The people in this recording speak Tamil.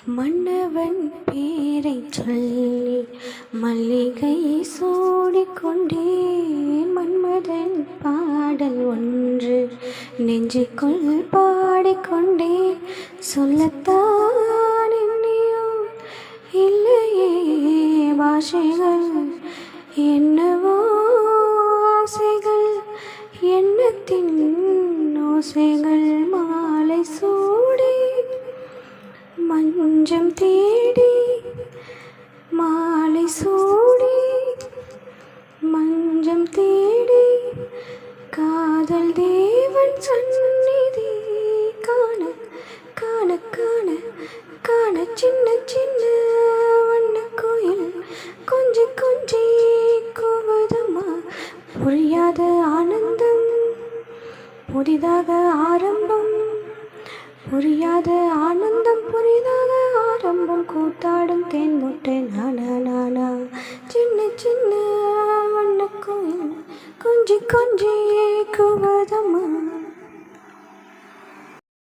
மன்னவன் பேரைச் சொல்லி மல்லிகை சூடிக்கொண்டேன். மன்மதன் பாடல் ஒன்று நெஞ்சுக்குள் பாடிக்கொண்டேன். சொல்லத்தான் என்னையோ இல்லையே பாஷைகள், என்னவோ ஆசைகள், எண்ணத்தின் ஓசைகள். மாலை சூடி மஞ்சம் தேடி, மாலை சூடி மஞ்சம் தேடி, காதல் தேவன் சந்நிதி காண காண காண காண. சின்ன சின்ன வண்ண கோயில் கொஞ்சி கொஞ்சி கூவுதம்மா. புரியாத ஆனந்தம் புதிதாக ஆரம்பம், புரியாத ஆனந்தம் புரிதாக ஆரம்பம். கூத்தாடும் தேன் முட்டை நானா நானா. சின்ன சின்ன வண்ண கோயில் கொஞ்சி கொஞ்சி கூவுதம்மா.